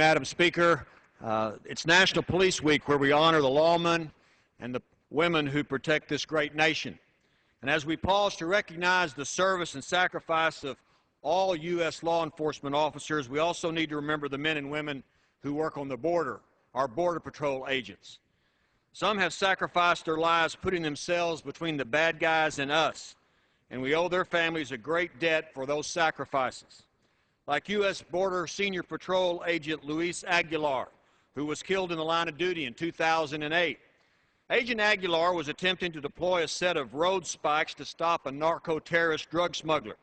Madam Speaker, it's National Police Week, where we honor the lawmen and the women who protect this great nation. And as we pause to recognize the service and sacrifice of all U.S. law enforcement officers, we also need to remember the men and women who work on the border, our Border Patrol agents. Some have sacrificed their lives putting themselves between the bad guys and us, and we owe their families a great debt for those sacrifices. Like U.S. Border Senior Patrol Agent Luis Aguilar, who was killed in the line of duty in 2008. Agent Aguilar was attempting to deploy a set of road spikes to stop a narco-terrorist drug smuggler.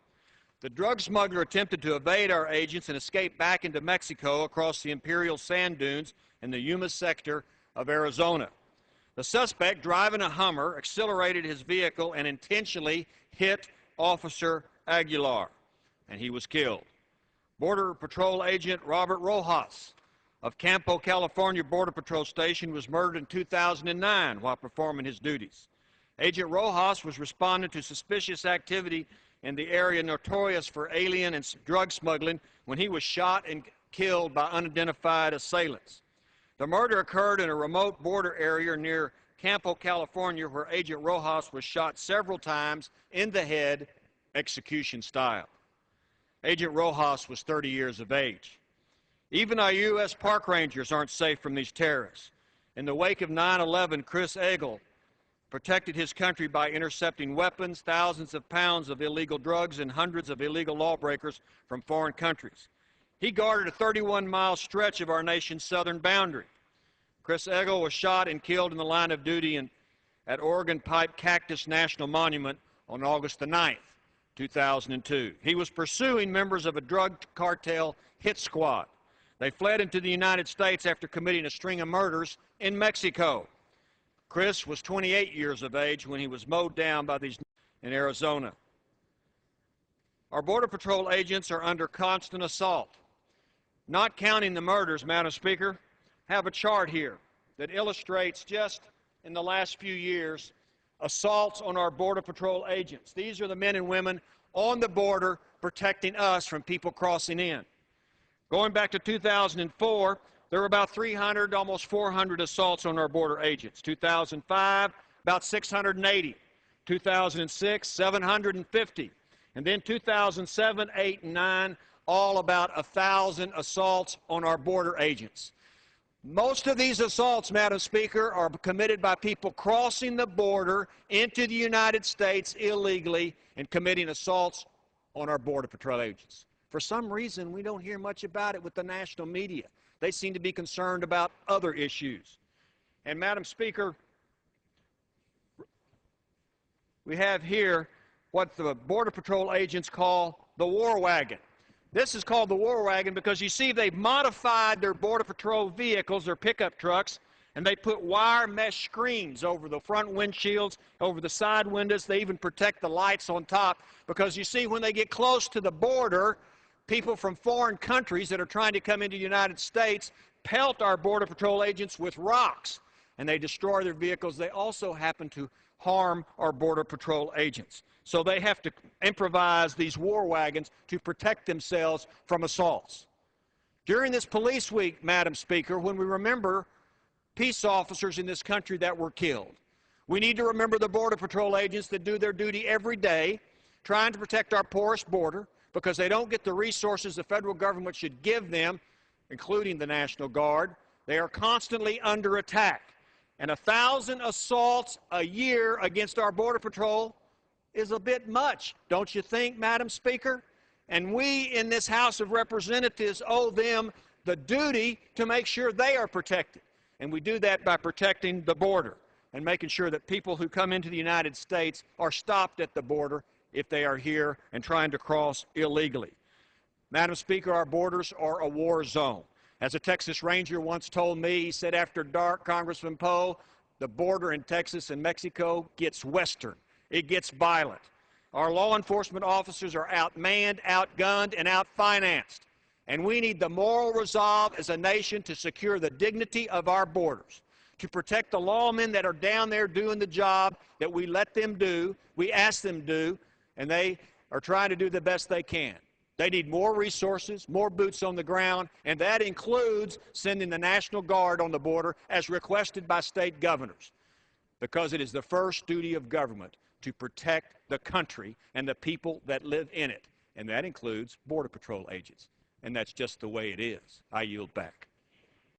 The drug smuggler attempted to evade our agents and escape back into Mexico across the Imperial Sand Dunes in the Yuma sector of Arizona. The suspect, driving a Hummer, accelerated his vehicle and intentionally hit Officer Aguilar, and he was killed. Border Patrol Agent Robert Rojas of Campo, California Border Patrol Station was murdered in 2009 while performing his duties. Agent Rojas was responding to suspicious activity in the area notorious for alien and drug smuggling when he was shot and killed by unidentified assailants. The murder occurred in a remote border area near Campo, California, where Agent Rojas was shot several times in the head, execution style. Agent Rojas was 30 years of age. Even our U.S. park rangers aren't safe from these terrorists. In the wake of 9/11, Chris Egel protected his country by intercepting weapons, thousands of pounds of illegal drugs, and hundreds of illegal lawbreakers from foreign countries. He guarded a 31-mile stretch of our nation's southern boundary. Chris Egel was shot and killed in the line of duty at Oregon Pipe Cactus National Monument on August the 9th. 2002. He was pursuing members of a drug cartel hit squad. They fled into the United States after committing a string of murders in Mexico. Chris was 28 years of age when he was mowed down by these in Arizona. Our Border Patrol agents are under constant assault. Not counting the murders, Madam Speaker, have a chart here that illustrates just in the last few years assaults on our Border Patrol agents. These are the men and women on the border protecting us from people crossing in. Going back to 2004, there were about 300, almost 400 assaults on our border agents. 2005, about 680. 2006, 750. And then 2007, 8, and 9, all about 1,000 assaults on our border agents. Most of these assaults, Madam Speaker, are committed by people crossing the border into the United States illegally and committing assaults on our Border Patrol agents. For some reason, we don't hear much about it with the national media. They seem to be concerned about other issues. And, Madam Speaker, we have here what the Border Patrol agents call the war wagon. This is called the war wagon because, you see, they've modified their Border Patrol vehicles, their pickup trucks, and they put wire mesh screens over the front windshields, over the side windows. They even protect the lights on top because, you see, when they get close to the border, people from foreign countries that are trying to come into the United States pelt our Border Patrol agents with rocks, and they destroy their vehicles. They also happen to harm our Border Patrol agents. So they have to improvise these war wagons to protect themselves from assaults. During this Police Week, Madam Speaker, when we remember peace officers in this country that were killed, we need to remember the Border Patrol agents that do their duty every day, trying to protect our porous border, because they don't get the resources the federal government should give them, including the National Guard. They are constantly under attack. And 1,000 assaults a year against our Border Patrol is a bit much, don't you think, Madam Speaker? And we in this House of Representatives owe them the duty to make sure they are protected. And we do that by protecting the border and making sure that people who come into the United States are stopped at the border if they are here and trying to cross illegally. Madam Speaker, our borders are a war zone. As a Texas Ranger once told me, he said, after dark, Congressman Poe, the border in Texas and Mexico gets western. It gets violent. Our law enforcement officers are outmanned, outgunned, and outfinanced. And we need the moral resolve as a nation to secure the dignity of our borders, to protect the lawmen that are down there doing the job that we let them do, we ask them to do, and they are trying to do the best they can. They need more resources, more boots on the ground, and that includes sending the National Guard on the border as requested by state governors, because it is the first duty of government to protect the country and the people that live in it, and that includes Border Patrol agents. And that's just the way it is. I yield back.